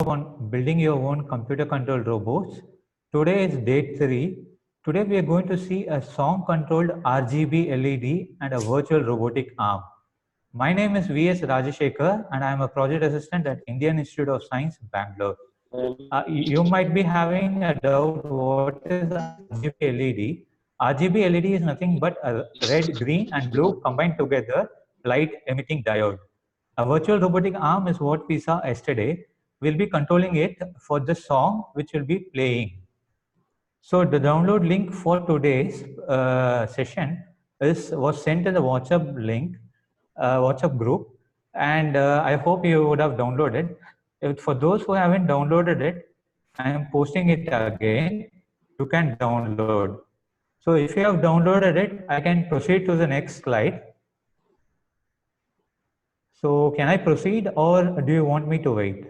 on building your own computer controlled robots. Today is day 3. Today we are going to see a sound controlled RGB LED and a virtual robotic arm. My name is VS Rajashekar and I am a project assistant at Indian Institute of Science, Bangalore. You might be having a doubt, what is RGB LED? RGB LED is nothing but a red, green and blue combined together light emitting diode. A virtual robotic arm is what we saw yesterday. We'll be controlling it for the song which will be playing. So the download link for today's session was sent in the WhatsApp link, WhatsApp group, and I hope you would have downloaded. For those who haven't downloaded it, I am posting it again. You can download. So if you have downloaded it, I can proceed to the next slide. So can I proceed or do you want me to wait?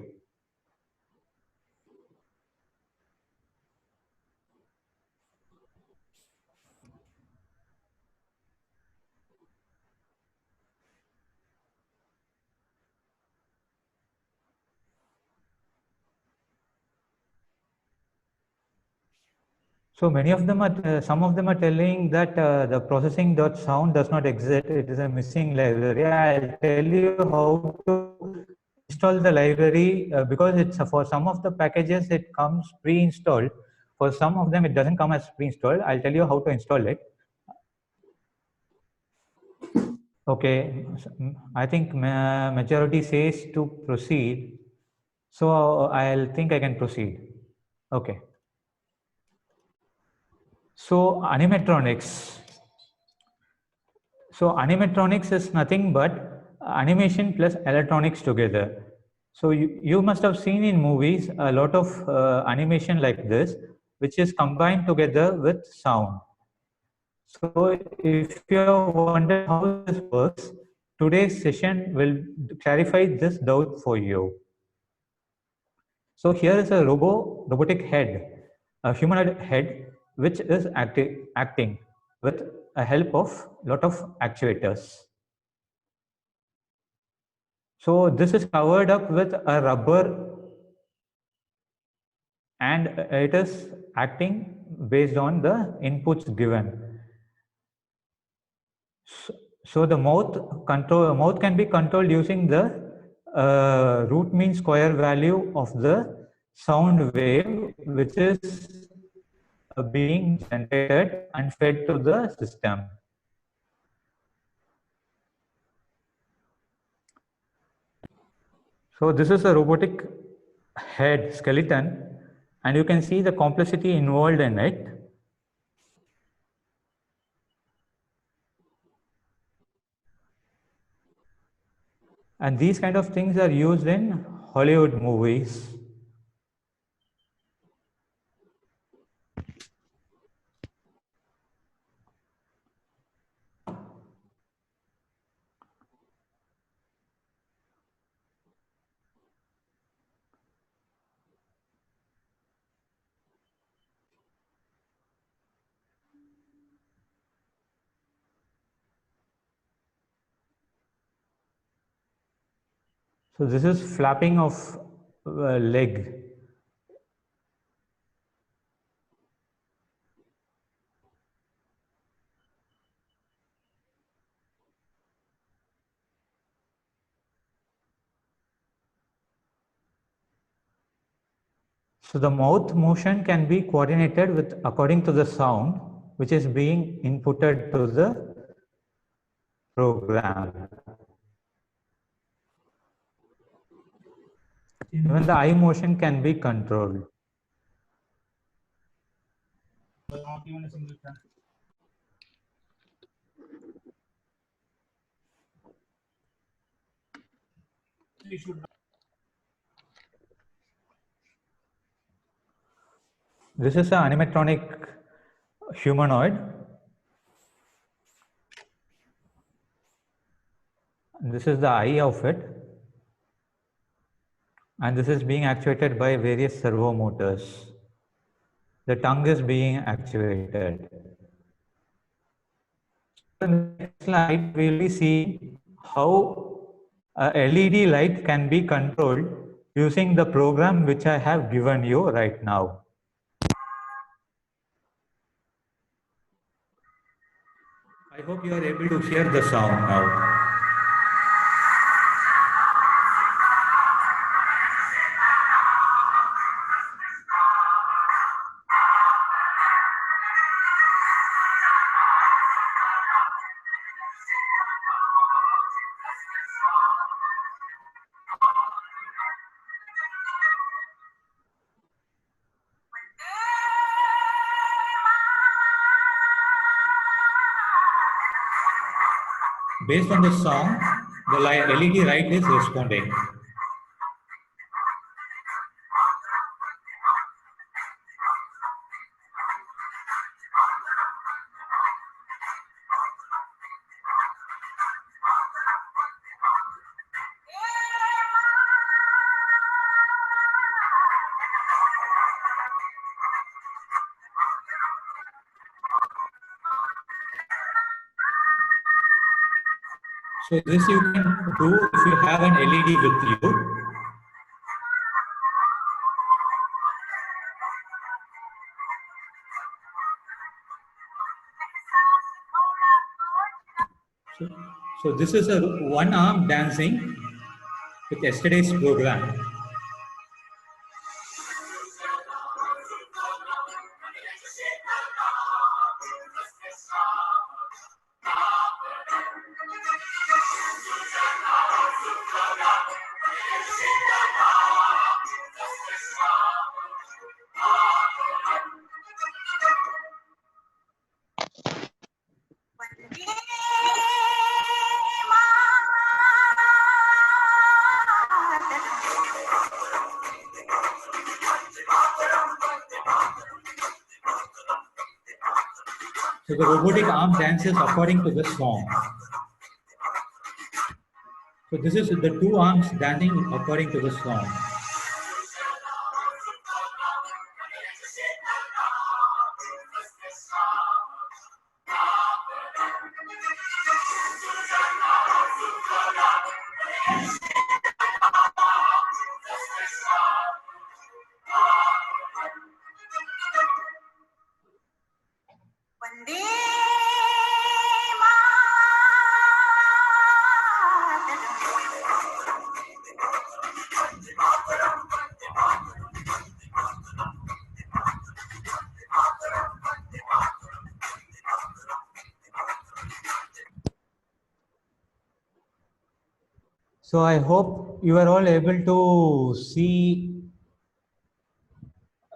So many of them are, some of them are telling that the processing.sound does not exist. It is a missing library. I'll tell you how to install the library because it's for some of the packages it comes pre-installed. For some of them it doesn't come as pre-installed. I'll tell you how to install it. Okay, I think majority says to proceed. So I'll think I can proceed. Okay. So animatronics. So animatronics is nothing but animation plus electronics together. So you must have seen in movies a lot of animation like this, which is combined together with sound. So if you wonder how this works, today's session will clarify this doubt for you. So here is a robotic head, a humanoid head, which is acting with a help of lot of actuators. So this is covered up with a rubber and it is acting based on the inputs given. So the mouth can be controlled using the root mean square value of the sound wave, which is being generated and fed to the system. So this is a robotic head skeleton, and you can see the complexity involved in it. And these kind of things are used in Hollywood movies. So this is flapping of leg. So the mouth motion can be coordinated with according to the sound which is being inputted to the program. Even the eye motion can be controlled. Not even a single time. You should. This is an animatronic humanoid. This is the eye of it. And this is being actuated by various servo motors. The tongue is being actuated. In the next slide, we will see how a LED light can be controlled using the program which I have given you right now. I hope you are able to hear the sound now. Based on the song, the LED light is responding. So this you can do if you have an LED with you. So this is a one arm dancing with yesterday's program. So the robotic arm dances according to the song. So this is the two arms dancing according to the song. So I hope you are all able to see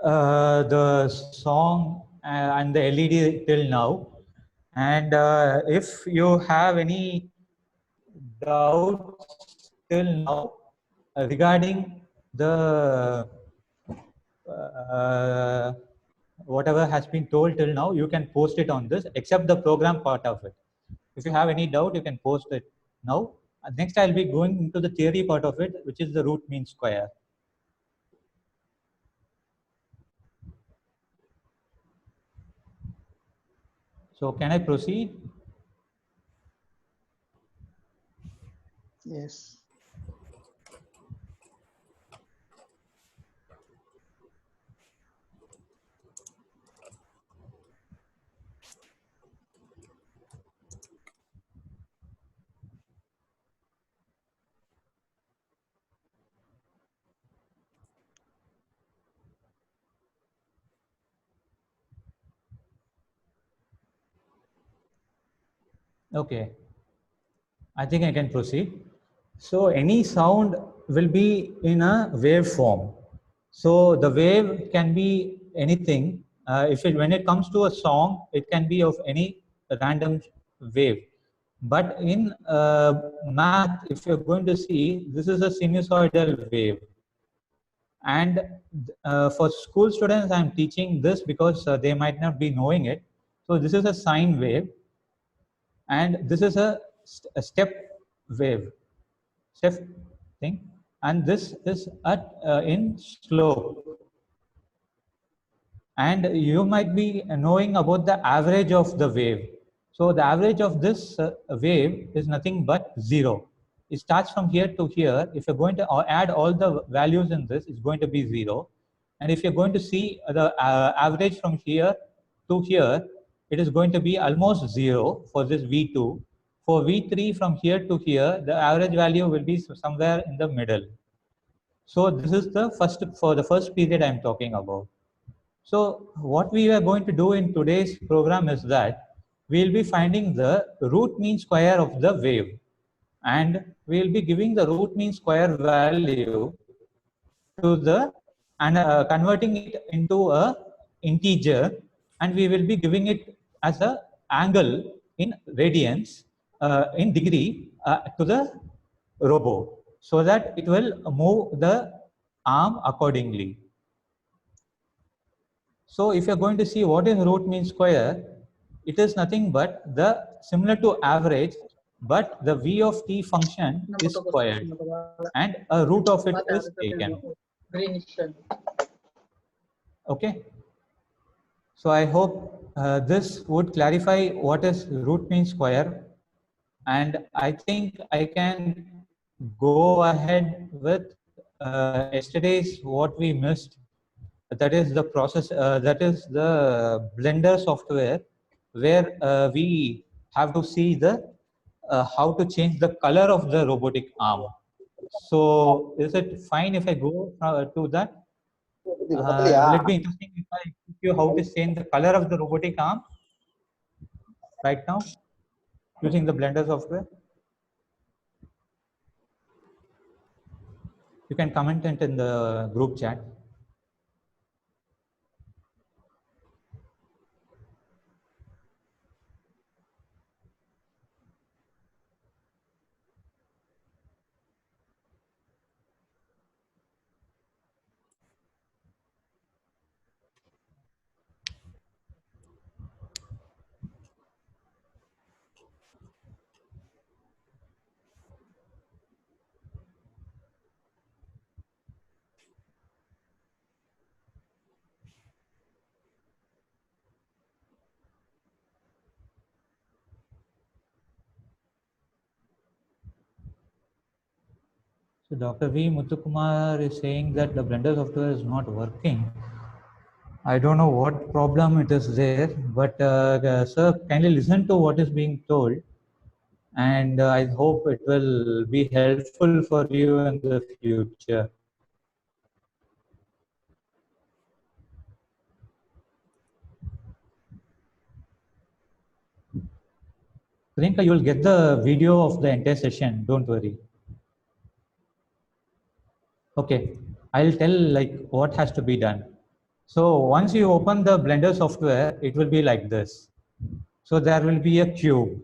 the song and the LED till now. And if you have any doubts till now regarding the whatever has been told till now, you can post it on this, except the program part of it. If you have any doubt, you can post it now. Next, I'll be going into the theory part of it, which is the root mean square. So can I proceed? Yes. Okay, I think I can proceed. So any sound will be in a wave form. So the wave can be anything. When it comes to a song, it can be of any random wave. But in math, if you're going to see, this is a sinusoidal wave. And for school students, I'm teaching this because they might not be knowing it. So this is a sine wave, and this is a step wave, step thing, and this is at in slope. And you might be knowing about the average of the wave. So the average of this wave is nothing but 0. it starts from here to here. If you're going to add all the values in this, it's going to be 0. And if you're going to see the average from here to here, it is going to be almost 0 for this V2. For V3 from here to here, the average value will be somewhere in the middle. So this is the first period I'm talking about. So what we are going to do in today's program is that we'll be finding the root mean square of the wave, and we'll be giving the root mean square value to the and converting it into a integer, and we will be giving it as a angle in radians in degree to the robo, so that it will move the arm accordingly. So if you're going to see what is root mean square, it is nothing but the similar to average, but the v of t function is squared and a root of it is taken. Okay. So I hope this would clarify what is root mean square, and I think I can go ahead with yesterday's what we missed. That is the process, that is the Blender software, where we have to see the how to change the color of the robotic arm. So is it fine if I go to that? Will it be interesting if I teach you how to change the color of the robotic arm right now using the Blender software? You can comment it in the group chat. So Dr. V. Muthukumar is saying that the Blender software is not working. I don't know what problem it is there, but sir, kindly listen to what is being told, and I hope it will be helpful for you in the future. Priyanka, you will get the video of the entire session, don't worry. Okay, I'll tell like what has to be done. So once you open the Blender software, it will be like this. So there will be a cube.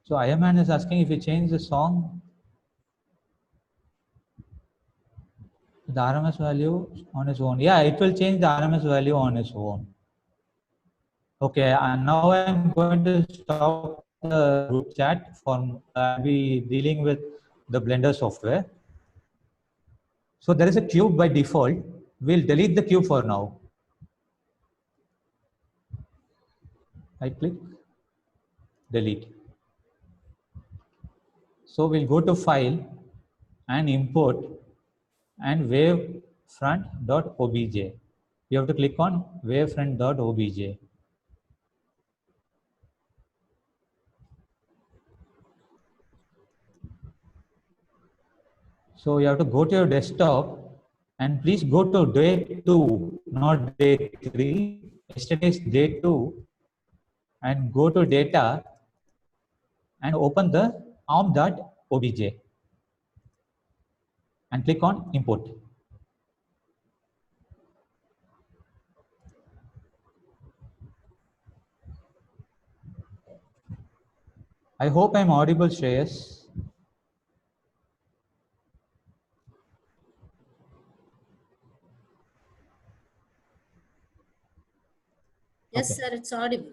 So Ayaman is asking if you change the song, the RMS value on its own. Yeah, it will change the RMS value on its own. Okay, and now I'm going to stop the group chat for be dealing with the Blender software. So there is a cube by default. We'll delete the cube for now. Right click, delete. So we'll go to file and import and wavefront.obj. You have to click on wavefront.obj. So you have to go to your desktop and please go to day 2, not day 3. Yesterday's day 2, and go to data and open the arm.obj and click on import. I hope I'm audible, Shreyas. Yes, Okay. sir, it's audible.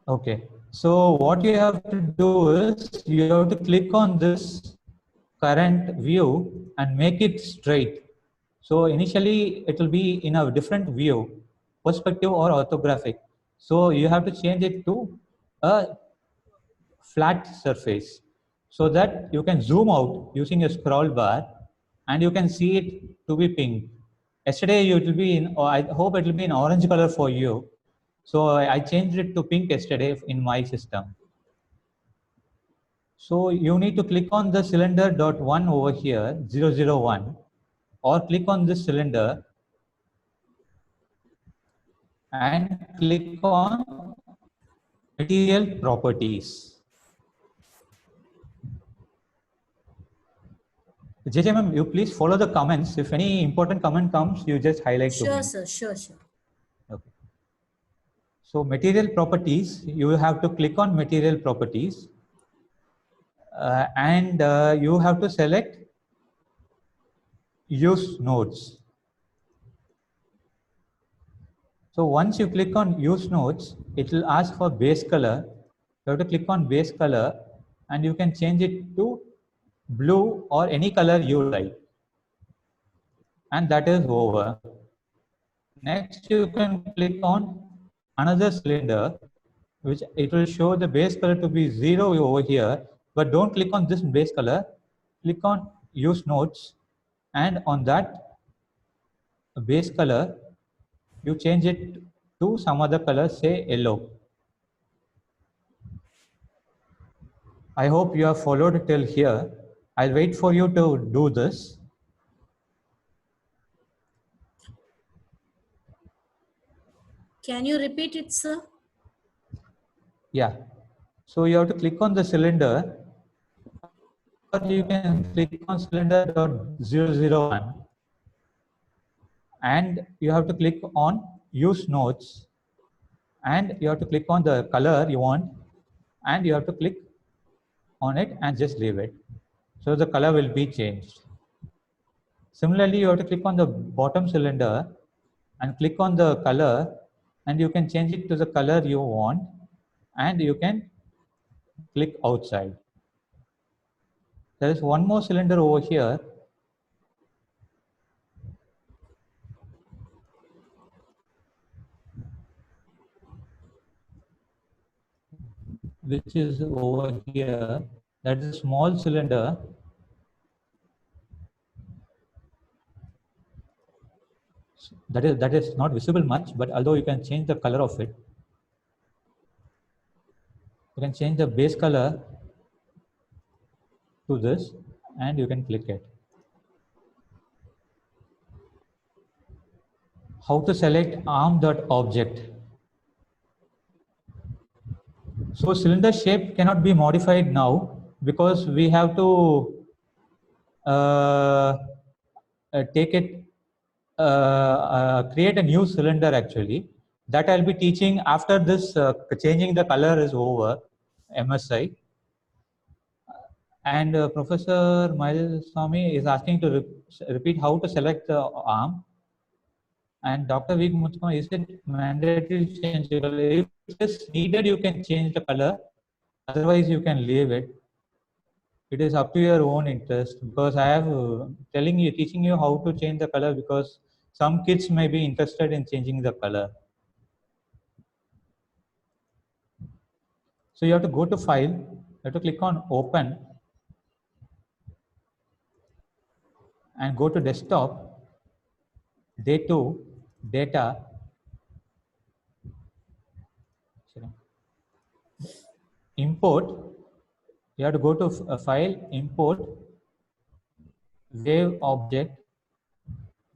Okay, so what you have to do is you have to click on this current view and make it straight. So initially it will be in a different view. perspective or orthographic. So you have to change it to a flat surface so that you can zoom out using a scroll bar and you can see it to be pink. Yesterday it will be in, or I hope it will be in orange color for you. So I changed it to pink yesterday in my system. So you need to click on the cylinder dot one over here, 001, or click on this cylinder and click on material properties. JJ ma'am, you please follow the comments. If any important comment comes, you just highlight to Sure, me. sir. Sure. Okay. So material properties, you have to click on material properties and you have to select use nodes. So once you click on use nodes, it will ask for base color. You have to click on base color and you can change it to blue or any color you like. And that is over. Next, you can click on another cylinder, which it will show the base color to be 0 over here, but don't click on this base color. Click on use nodes, and on that base color, you change it to some other color, say yellow. I hope you have followed till here. I'll wait for you to do this. Can you repeat it, sir? Yeah. So you have to click on the cylinder, or you can click on cylinder.001, and you have to click on use nodes, and you have to click on the color you want, and you have to click on it and just leave it. So the color will be changed. Similarly, you have to click on the bottom cylinder and click on the color, and you can change it to the color you want, and you can click outside. There is one more cylinder over here, which is over here. That is a small cylinder. That is not visible much, but although you can change the color of it, you can change the base color to this, and you can click it. How to select arm.object. So cylinder shape cannot be modified now because we have to uh, take it, create a new cylinder actually. That I'll be teaching after this changing the color is over, MSI. And Professor Swami is asking to repeat how to select the arm. And Dr. V. Muthma, is it mandatory to change the color? If it is needed, you can change the color. Otherwise, you can leave it. It is up to your own interest, because I have teaching you how to change the color, because some kids may be interested in changing the color. So you have to go to file, you have to click on open and go to desktop, day 2, data, import. You have to go to file, import, wave object,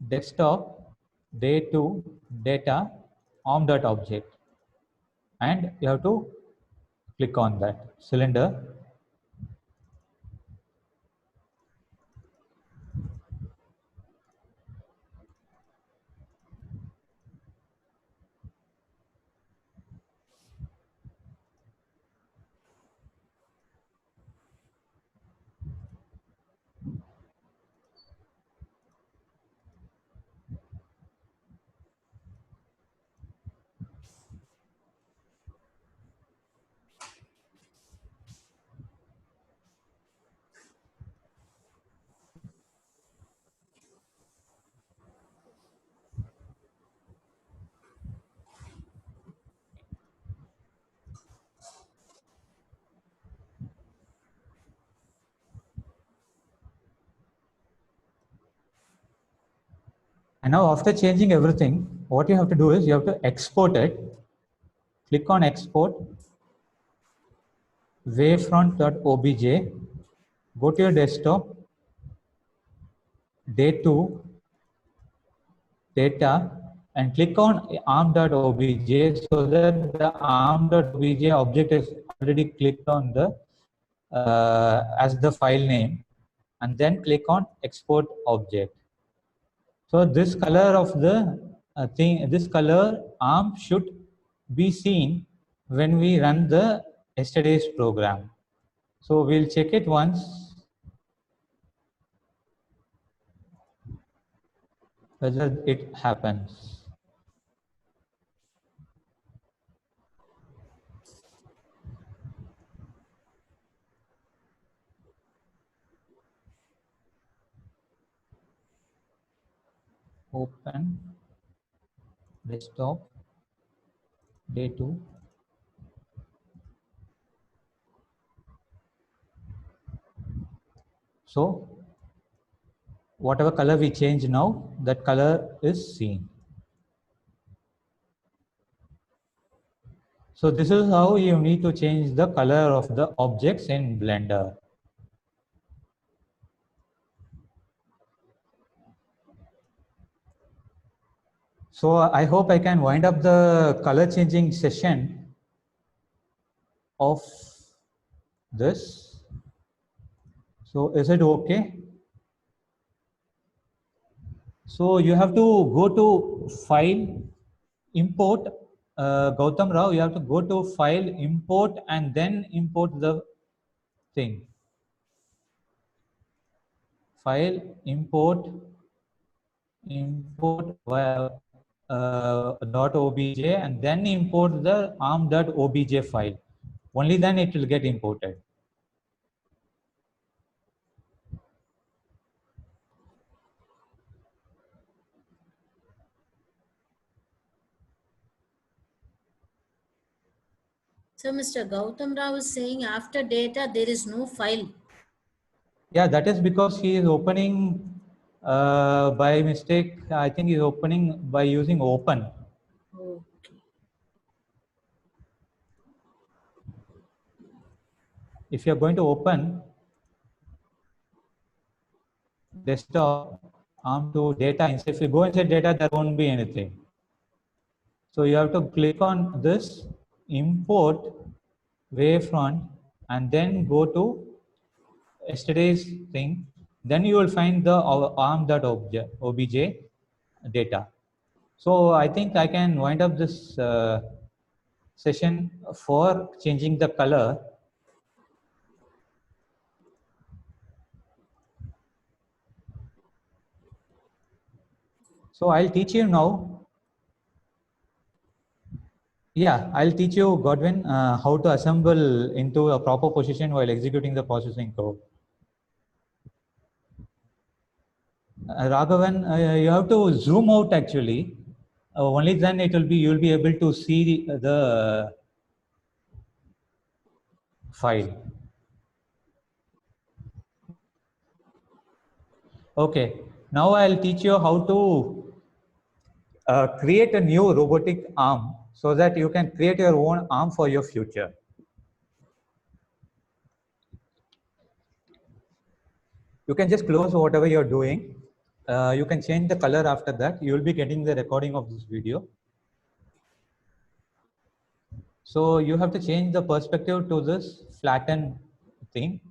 desktop, day 2, data, arm.object, and you have to click on that cylinder. And now after changing everything, what you have to do is you have to export it. Click on export, wavefront.obj, go to your desktop, day 2, data, and click on arm.obj so that the arm.obj object is already clicked on the as the file name, and then click on export object. So this color of the this color arm should be seen when we run the yesterday's program. So we'll check it once whether it happens. Open desktop, day 2. So whatever color we change now, that color is seen. So this is how you need to change the color of the objects in Blender. So I hope I can wind up the color changing session of this. So is it okay? So you have to go to file, import, Gautam Rao, you have to go to file, import, and then import the thing. File, import via .obj, and then import the arm.obj file. Only then it will get imported. So Mr. Gautam Rao is saying after data, there is no file. Yeah, that is because he is opening by mistake. I think he is opening by using open. Okay. If you are going to open desktop arm to data, if you go inside data, there won't be anything. So you have to click on this import wavefront and then go to yesterday's thing. Then you will find the arm.obj data. So I think I can wind up this session for changing the color. So I'll teach you now. Yeah, I'll teach you, Godwin, how to assemble into a proper position while executing the processing code. Raghavan, you have to zoom out actually. Only then it will be, you'll be able to see the file. Okay, now I'll teach you how to create a new robotic arm so that you can create your own arm for your future. You can just close whatever you're doing. You can change the color after that. You will be getting the recording of this video. So you have to change the perspective to this flatten thing.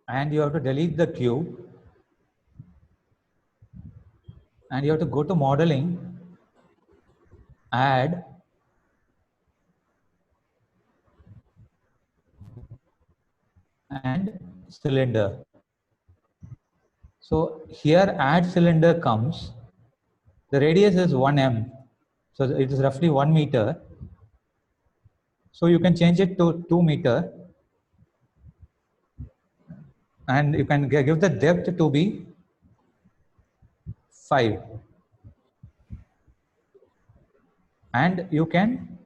And you have to delete the cube. And you have to go to modeling, add, and cylinder. So here add cylinder comes. The radius is 1 m. So it is roughly 1 meter. So you can change it to 2 meter. And you can give the depth to be 5. And you can,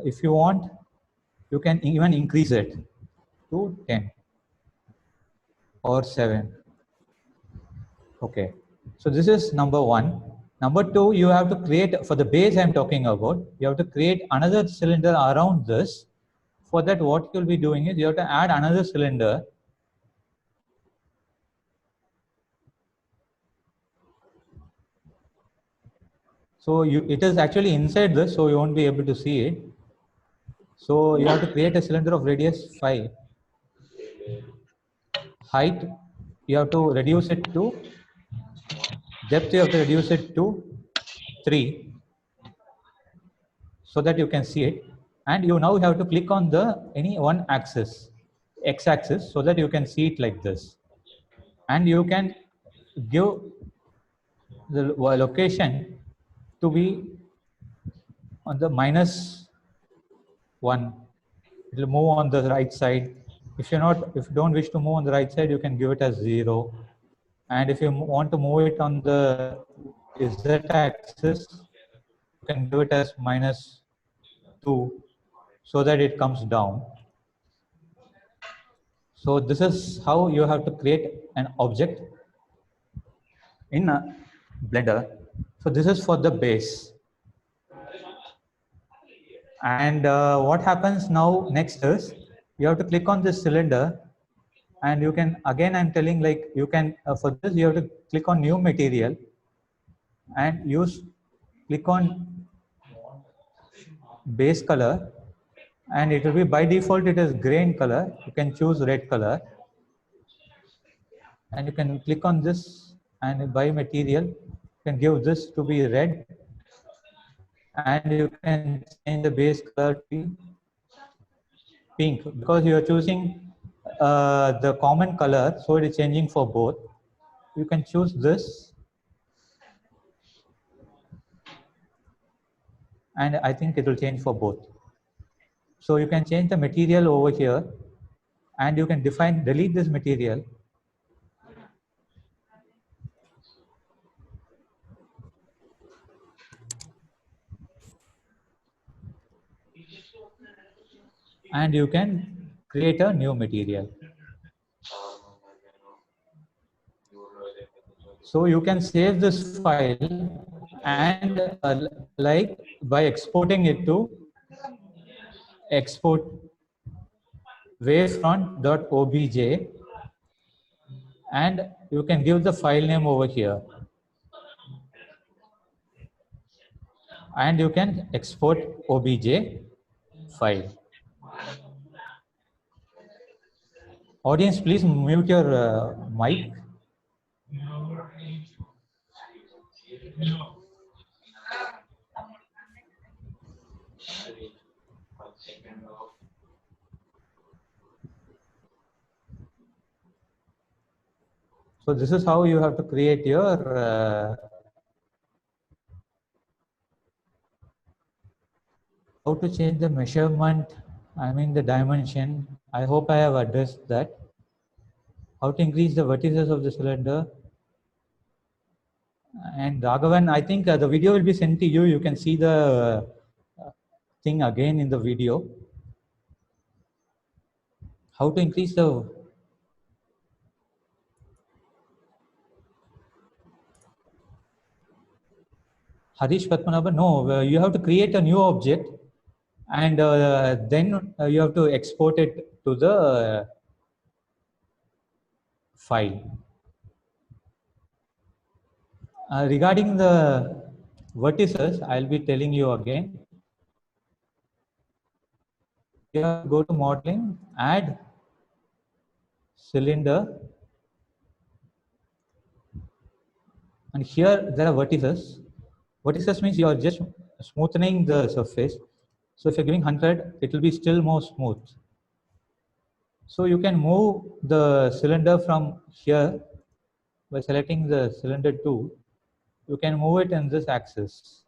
if you want, You can even increase it to 10 or 7. Okay, so this is number one. Number two, you have to create, for the base I'm talking about, you have to create another cylinder around this. For that, what you'll be doing is you have to add another cylinder. So it is actually inside this, so you won't be able to see it. So you have to create a cylinder of radius 5. Height, you have to reduce it to, depth you have to reduce it to 3 so that you can see it. And you now have to click on the any one axis, x-axis, so that you can see it like this. And you can give the location to be on the -1. It will move on the right side. If you don't wish to move on the right side, you can give it as 0. And if you want to move it on the z-axis, you can give it as -2 so that it comes down. So this is how you have to create an object in a Blender. So this is for the base. And what happens now next is you have to click on this cylinder, and you can, again I'm telling, like, you can for this you have to click on new material and click on base color, and it will be, by default it is gray in color. You can choose red color, and you can click on this, and by material you can give this to be red, and you can change the base color to be pink, because you are choosing the common color, so it is changing for both. You can choose this, and I think it will change for both. So you can change the material over here, and you can delete this material. And you can create a new material. So you can save this file, and like by exporting it to export wavefront.obj, and you can give the file name over here, and you can export obj file. Audience, please mute your mic. So this is how you have to create your how to change the measurement, I mean the dimension. I hope I have addressed that. How to increase the vertices of the cylinder. And Raghavan, I think the video will be sent to you. You can see the thing again in the video. How to increase the Harish Padmanabhan, no, you have to create a new object, and then you have to export it to the file. Regarding the vertices, I'll be telling you again. You have to go to modeling, add cylinder, and here there are vertices. Vertices means you are just smoothing the surface. So if you're giving 100, it will be still more smooth. So you can move the cylinder from here by selecting the cylinder 2. You can move it in this axis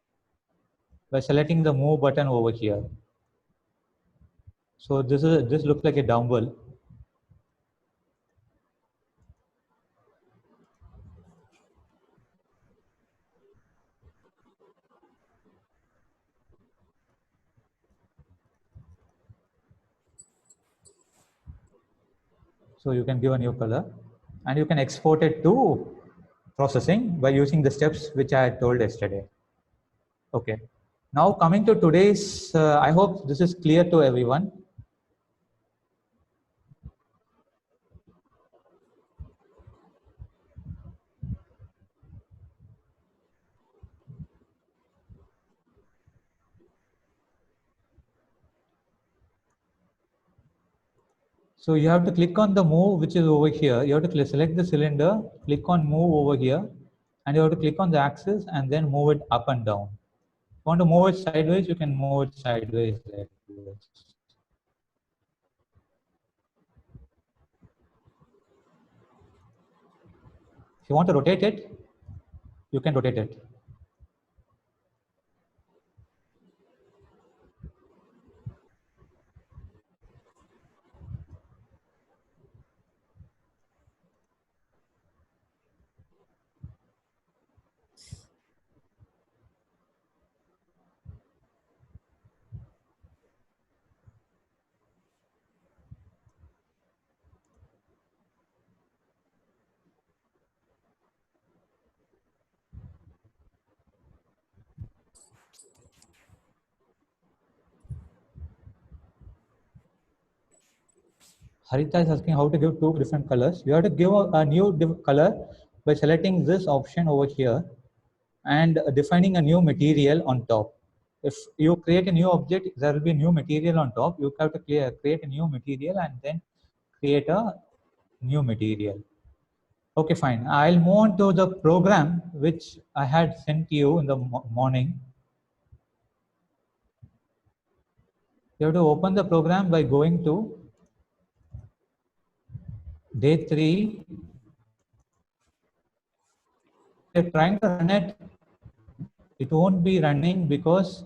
by selecting the move button over here. So this looks like a dumbbell. So you can give a new color and you can export it to processing by using the steps which I had told yesterday. Okay. Now coming to today's, I hope this is clear to everyone. So you have to click on the move, which is over here. You have to select the cylinder, click on move over here, and you have to click on the axis and then move it up and down. If you want to move it sideways, you can move it sideways like this. If you want to rotate it, you can rotate it. Harita is asking how to give two different colors. You have to give a new color by selecting this option over here and defining a new material on top. If you create a new object, there will be a new material on top. You have to create a new material and then create a new material. Okay, fine. I'll move on to the program which I had sent you in the morning. You have to open the program by going to day 3. If you're trying to run it, it won't be running because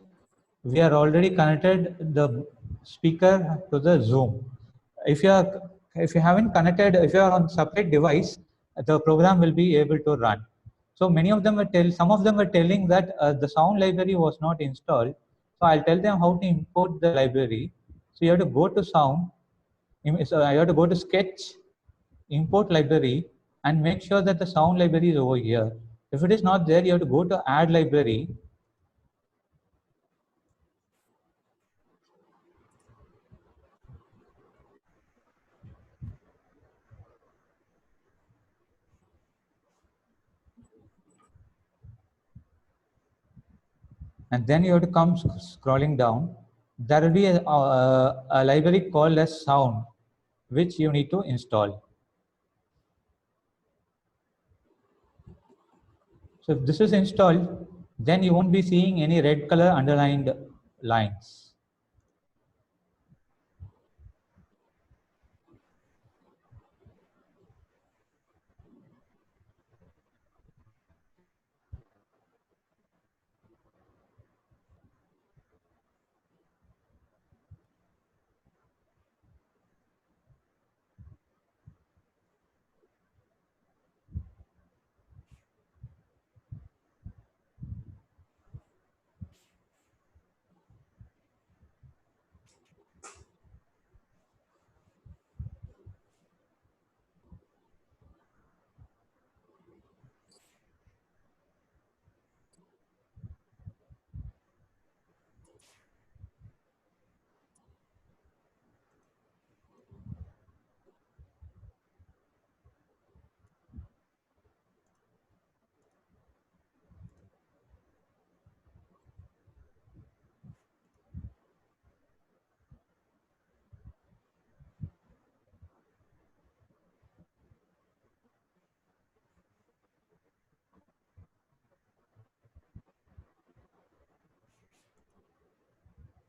we are already connected the speaker to the Zoom. If you haven't connected, if you are on separate device, the program will be able to run. So many of them some of them were telling that the sound library was not installed. So I'll tell them how to import the library. So you have to go to sound, so you have to go to sketch, import library, and make sure that the sound library is over here. If it is not there, you have to go to add library. And then you have to come scrolling down. There will be a library called as sound, which you need to install. So if this is installed, then you won't be seeing any red color underlined lines.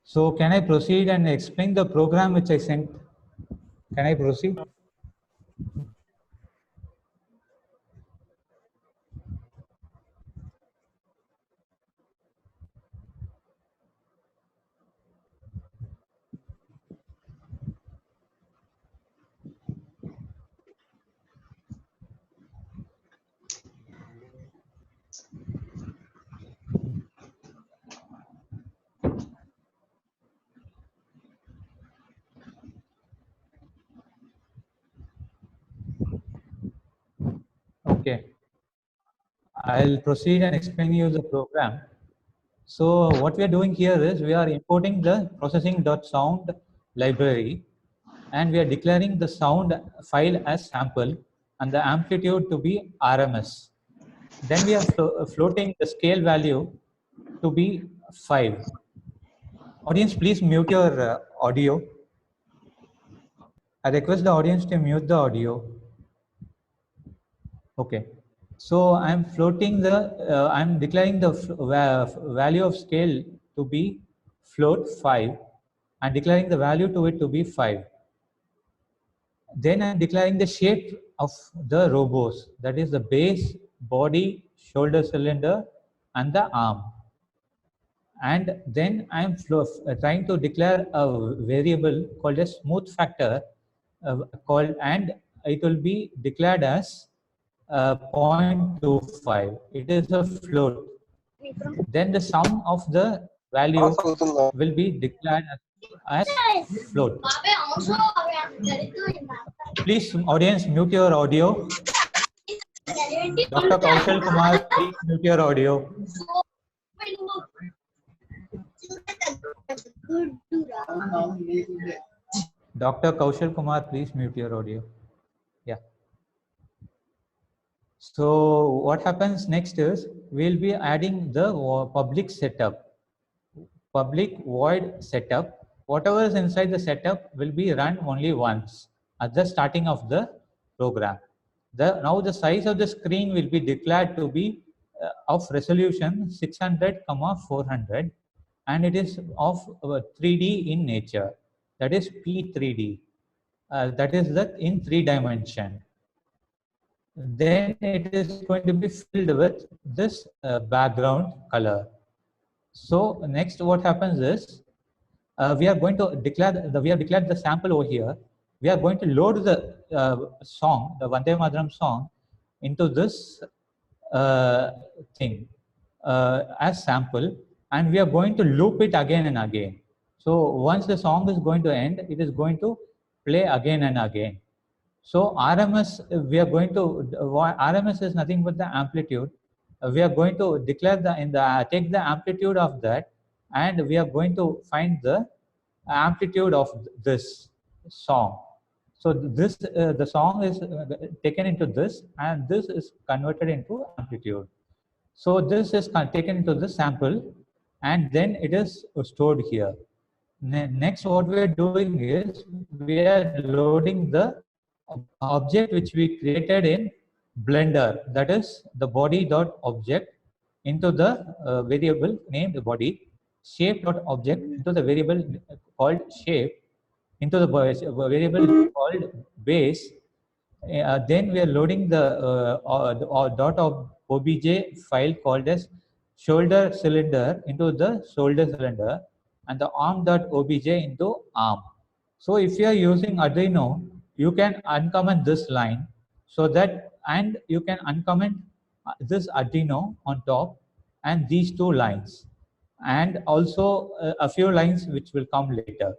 So can I proceed and explain the program which I sent? Can I proceed? Okay, I'll proceed and explain you the program. So what we are doing here is we are importing the processing.sound library, and we are declaring the sound file as sample and the amplitude to be RMS. Then we are floating the scale value to be 5. Audience, please mute your audio. I request the audience to mute the audio. Okay. So I'm floating the, I'm declaring the value of scale to be float 5 and declaring the value to it to be 5. Then I'm declaring the shape of the robos, that is the base, body, shoulder cylinder, and the arm. And then I'm trying to declare a variable called a smooth factor and it will be declared as 0.25. It is a float. Then the sum of the value will be declared as float. Please, audience, mute your audio. Dr. Kaushal Kumar, please mute your audio. Dr. Kaushal Kumar, please mute your audio. Yeah. So what happens next is we'll be adding the public setup, public void setup. Whatever is inside the setup will be run only once at the starting of the program. Now the size of the screen will be declared to be of resolution 600, 400, and it is of 3D in nature. That is P3D. That is that in 3 dimension. Then it is going to be filled with this background color. So next what happens is we are going to declare we have declared the sample over here. We are going to load the song, the Vande Mataram song, into this thing as sample, and we are going to loop it again and again. So once the song is going to end, it is going to play again and again. So RMS, we are going to, RMS is nothing but the amplitude. We are going to declare take the amplitude of that, and we are going to find the amplitude of this song. So this, the song is taken into this, and this is converted into amplitude. So this is taken into the sample, and then it is stored here. Next, what we are doing is we are loading the object which we created in Blender, that is the body.object, into the variable named body, shape.object into the variable called shape, into the variable called base. Then we are loading the dot of obj file called as shoulder cylinder into the shoulder cylinder, and the arm.obj into arm. So if you are using Arduino, you can uncomment this line, so that, and you can uncomment this Arduino on top and these 2 lines, and also a few lines which will come later,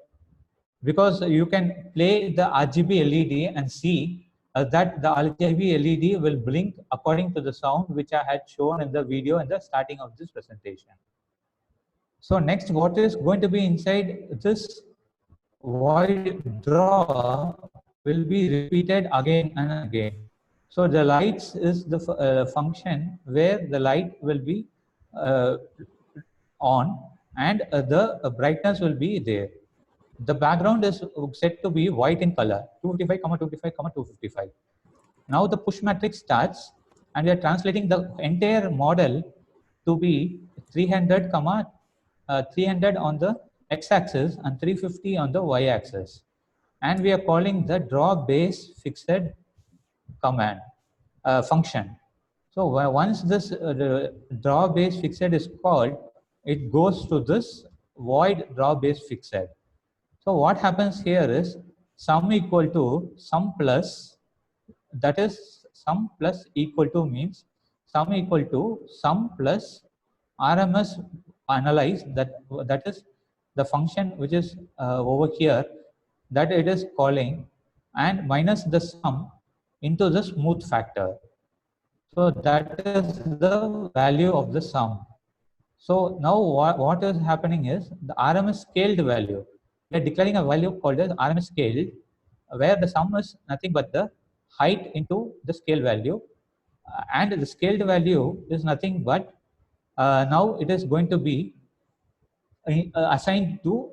because you can play the RGB LED and see that the RGB LED will blink according to the sound which I had shown in the video in the starting of this presentation. So next, what is going to be inside this void draw will be repeated again and again. So the lights is the function where the light will be on, and the brightness will be there. The background is set to be white in color, 255, 255, 255. Now the push matrix starts, and we are translating the entire model to be 300, 300 on the x-axis and 350 on the y-axis. And we are calling the draw base fixed command function. So once this draw base fixed is called, it goes to this void draw base fixed. So what happens here is sum equal to sum plus, that is sum plus equal to means sum equal to sum plus RMS analyze, that is the function which is over here that it is calling, and minus the sum into the smooth factor. So that is the value of the sum. So now what is happening is the RMS scaled value. We are declaring a value called as RMS scaled, where the sum is nothing but the height into the scale value, and the scaled value is nothing but now it is going to be assigned to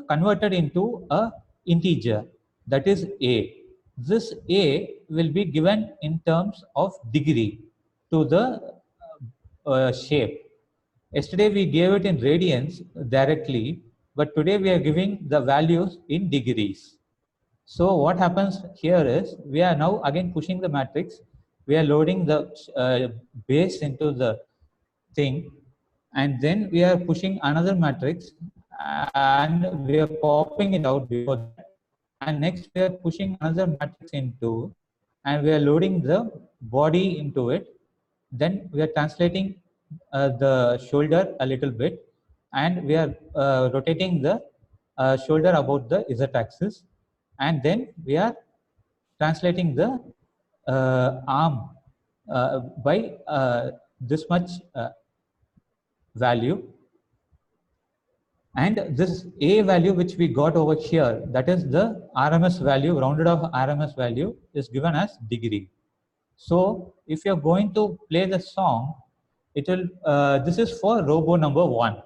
converted into a integer, that is a. This a will be given in terms of degree to the shape. Yesterday we gave it in radians directly, but today we are giving the values in degrees. So what happens here is we are now again pushing the matrix. We are loading the base into the thing, and then we are pushing another matrix and we are popping it out before that. And next we are pushing another matrix into, and we are loading the body into it. Then we are translating the shoulder a little bit, and we are rotating the shoulder about the z-axis, and then we are translating the arm by this much value, and this a value which we got over here, that is the RMS value, rounded off RMS value, is given as degree. So if you're going to play the song, it will this is for robo number 1,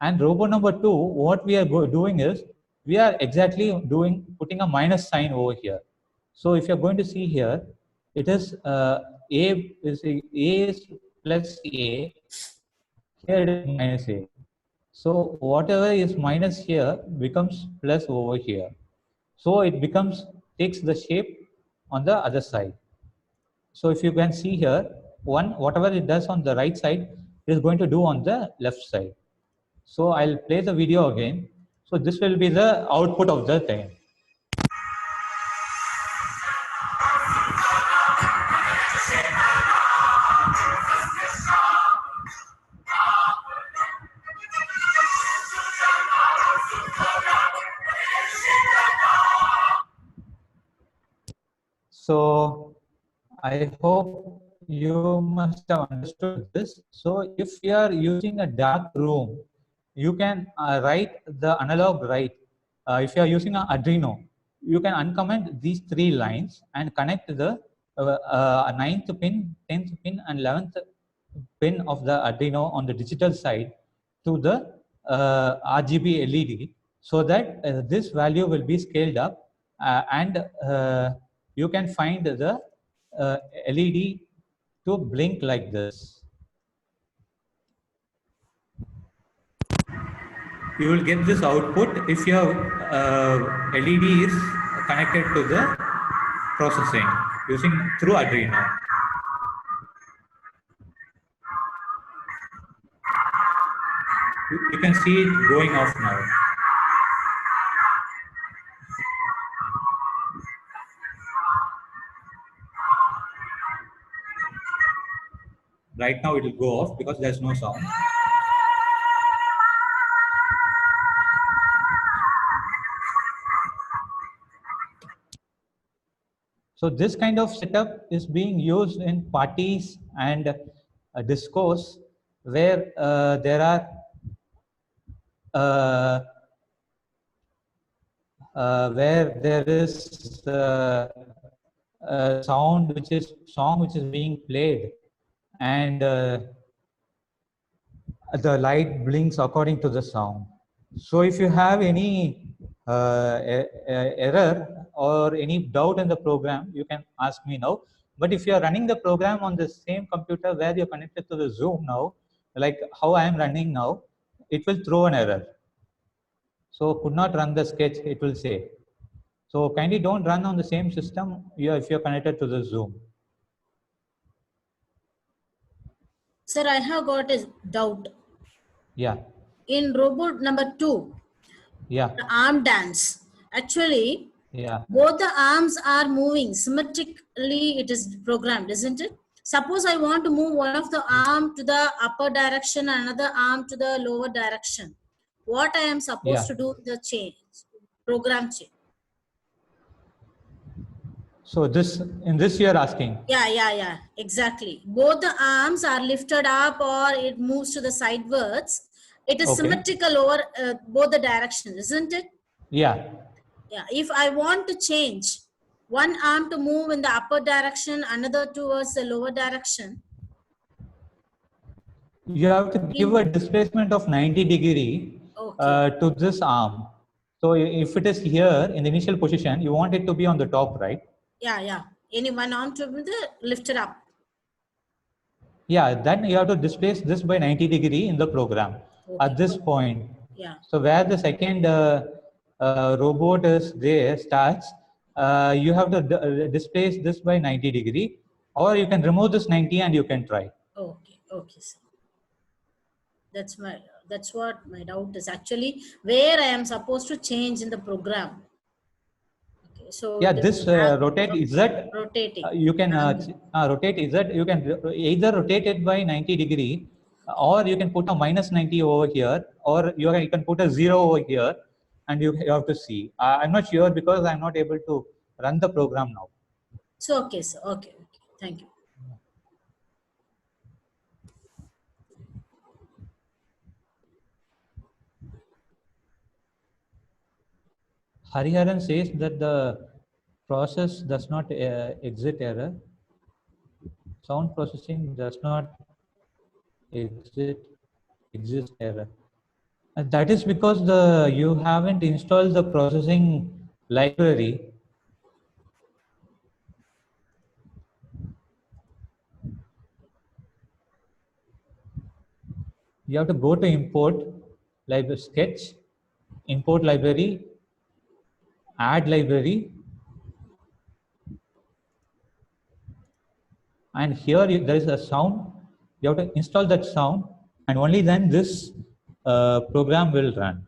and robo number 2, what we are doing is we are exactly putting a minus sign over here. So if you're going to see here, it is a is plus a, here it is minus a. So whatever is minus here becomes plus over here. So it takes the shape on the other side. So if you can see here, whatever it does on the right side, it is going to do on the left side. So I'll play the video again. So this will be the output of the thing. So I hope you must have understood this. So if you are using a dark room, you can write the analog write. If you are using an Arduino, you can uncomment these 3 lines and connect the 9th pin, 10th pin, and 11th pin of the Arduino on the digital side to the RGB LED, so that this value will be scaled up, and you can find the LED to blink like this. You will get this output if your LED is connected to the processing through Arduino. You can see it going off now. Right now it will go off because there's no sound. So this kind of setup is being used in parties and discos where there are where there is song which is being played, and the light blinks according to the sound. So if you have any error or any doubt in the program, you can ask me now. But if you are running the program on the same computer where you're connected to the Zoom now, like how I am running now, it will throw an error. So could not run the sketch, it will say. So kindly don't run on the same system if you're connected to the Zoom. Sir, I have got a doubt. Yeah. In robot number 2, yeah, the arm dance, actually, yeah, both the arms are moving symmetrically. It is programmed, isn't it? Suppose I want to move one of the arm to the upper direction, another arm to the lower direction. What I am supposed to do, the change, program change? So this, in this you are asking. Yeah, exactly. Both the arms are lifted up or it moves to the sidewards. It is Okay. symmetrical over both the directions, isn't it? Yeah. Yeah. If I want to change one arm to move in the upper direction, another towards the lower direction. You have to give a displacement of 90 degree Okay. to this arm. So if it is here in the initial position, you want it to be on the top, right? Yeah. Any one arm to be the lifted up. Yeah, then you have to displace this by 90 degree in the program at this point. Yeah. So where the second robot is there starts, you have to displace this by 90 degree, or you can remove this 90 and you can try. Okay, sir. That's what my doubt is actually, where I am supposed to change in the program. Okay, so Yeah, it is this rotate Z, rotating. you can rotate Z, you can either rotate it by 90 degree, or you can put a minus 90 over here, or you can put a 0 over here, and you have to see. I'm not sure because I'm not able to run the program now. So okay, sir. Okay. Thank you. Hariharan says that the process does not exit error. Sound processing does not exist error. And that is because you haven't installed the processing library. You have to go to import library sketch, import library, add library, and here there is a sound. You have to install that sound, and only then this program will run.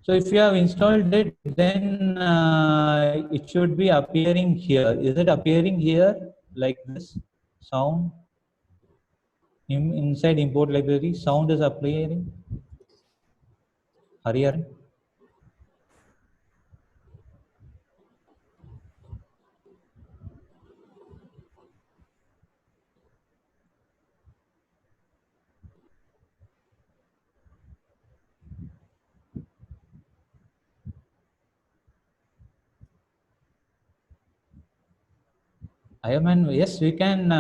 So if you have installed it, then it should be appearing here. Is it appearing here like this? Sound inside import library, sound is appearing. Hariharan? Yes, we can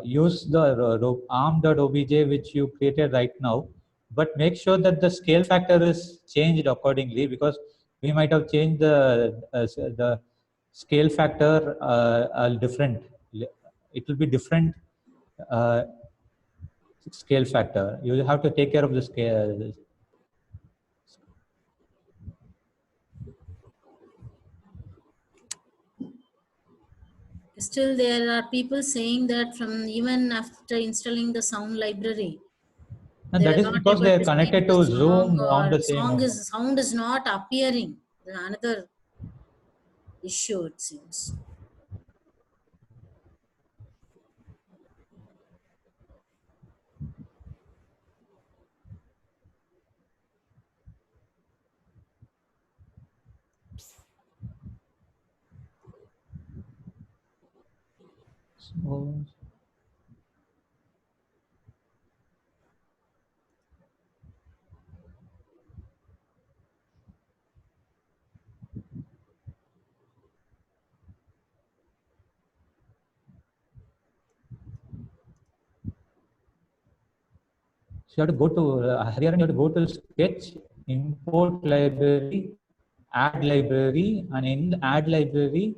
use the arm.obj which you created right now, but make sure that the scale factor is changed accordingly, because we might have changed the scale factor different. It will be different uh, scale factor. You have to take care of the scale. Still, there are people saying that from even after installing the sound library, And they that are is not because able they are to change connected the to song, Zoom on or the same. sound is not appearing. Another issue, it seems. So, So you have to go to Hariharan, you have to go to sketch, import library, add library, and in add library,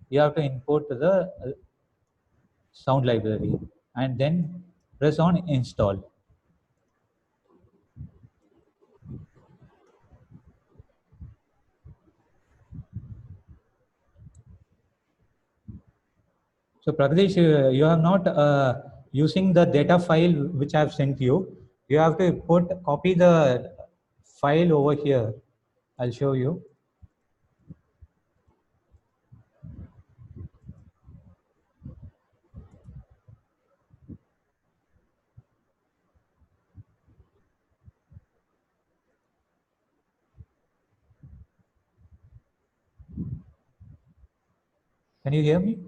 you have to import the sound library, and then press on install. So Prakash, you are not using the data file which I have sent you. You have to copy the file over here. I'll show you. Can you hear me?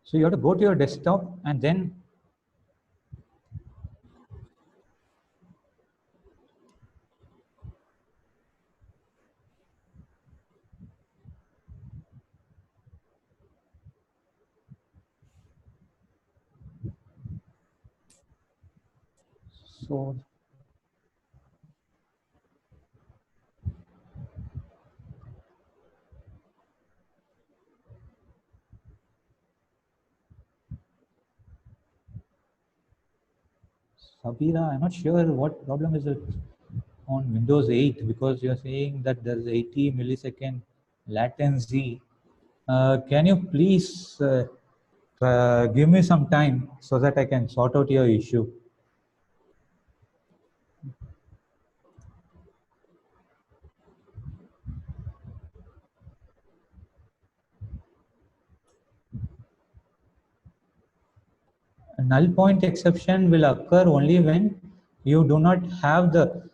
So you have to go to your desktop and then so Sabira, I'm not sure what problem is it on Windows 8 because you're saying that there's 80 millisecond latency. Can you please give me some time so that I can sort out your issue? A null point exception will occur only when you do not have the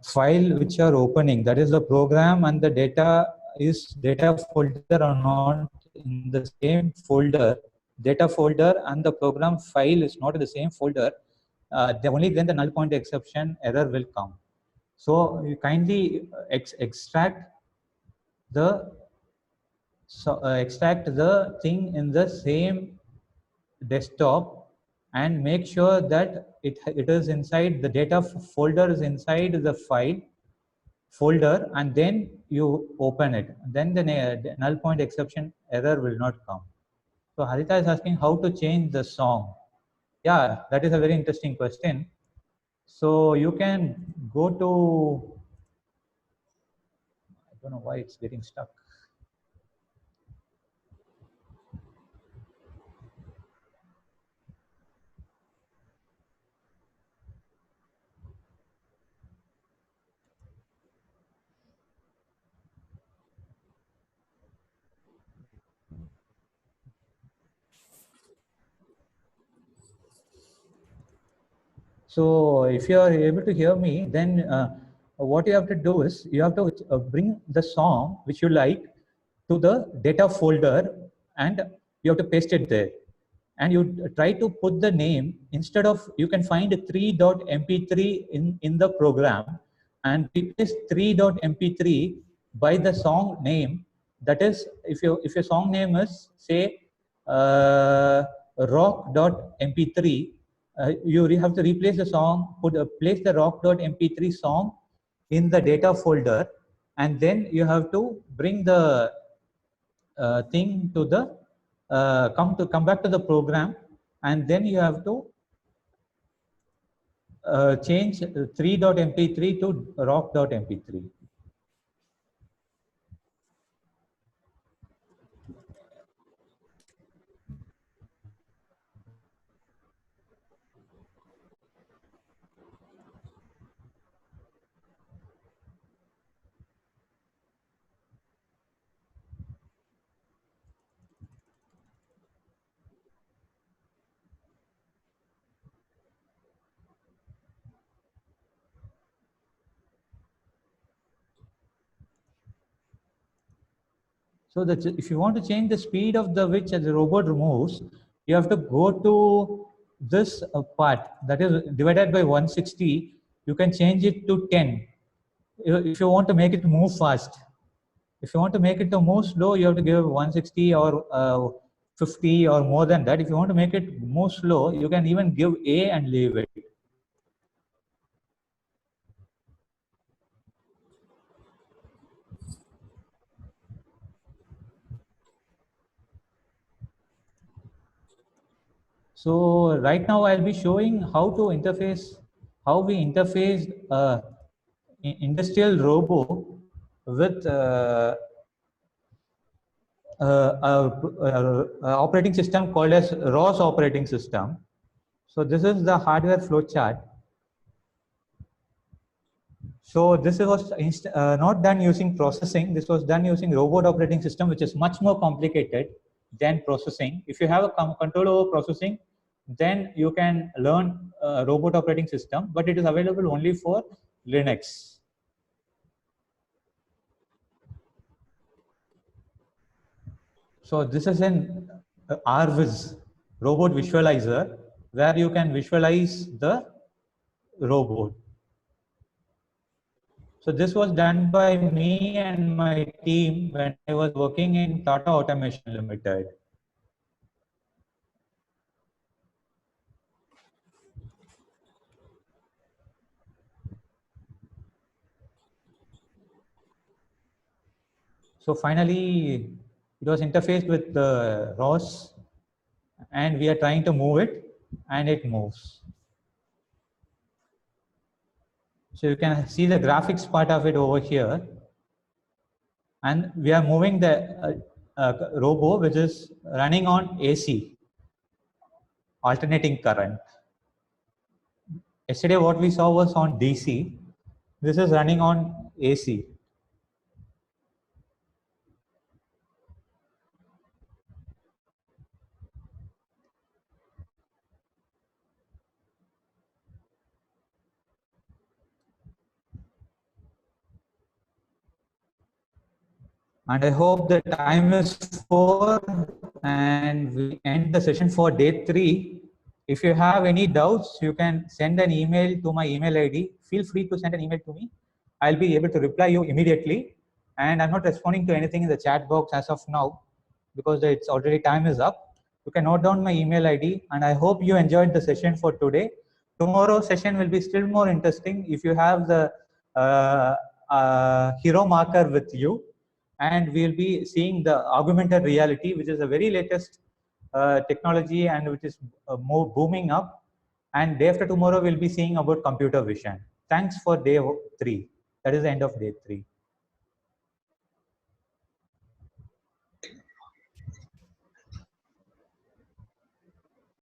file which you are opening, that is the program and the data is data folder or not in the same folder, data folder and the program file is not in the same folder, only then the null point exception error will come. So you kindly extract the extract the thing in the same desktop and make sure that it is inside the data folder is inside the file folder and then you open it. Then the null point exception error will not come. So Harita is asking how to change the song. Yeah, that is a very interesting question. So you can go to, I don't know why it's getting stuck. So if you are able to hear me, then what you have to do is you have to bring the song which you like to the data folder and you have to paste it there. And you try to put the name instead of, you can find 3.mp3 in the program and replace 3.mp3 by the song name. That is, if your song name is say rock.mp3, you have to replace the song, place the rock.mp3 song in the data folder, and then you have to bring the thing to the come back to the program, and then you have to change 3.mp3 to rock.mp3. So that if you want to change the speed of the which the robot moves, you have to go to this part that is divided by 160. You can change it to 10. If you want to make it move fast, if you want to make it to move slow, you have to give 160 or 50 or more than that. If you want to make it move slow, you can even give A and leave it. So right now I'll be showing how to interface, how we interface industrial robo with operating system called as ROS operating system. So this is the hardware flowchart. So this was not done using processing. This was done using robot operating system, which is much more complicated than processing. If you have a control over processing, then you can learn robot operating system, but it is available only for Linux. So this is an RViz, robot visualizer, where you can visualize the robot. So this was done by me and my team when I was working in Tata Automation Limited. So finally, it was interfaced with the ROS, and we are trying to move it, and it moves. So you can see the graphics part of it over here. And we are moving the robo, which is running on AC, alternating current. Yesterday, what we saw was on DC. This is running on AC. And I hope the time is 4 and we end the session for day 3. If you have any doubts, you can send an email to my email ID. Feel free to send an email to me. I'll be able to reply you immediately. And I'm not responding to anything in the chat box as of now because it's already time is up. You can note down my email ID, and I hope you enjoyed the session for today. Tomorrow's session will be still more interesting if you have the hero marker with you. And we'll be seeing the augmented reality, which is a very latest technology and which is more booming up. And day after tomorrow, we'll be seeing about computer vision. Thanks for day 3. That is the end of day 3.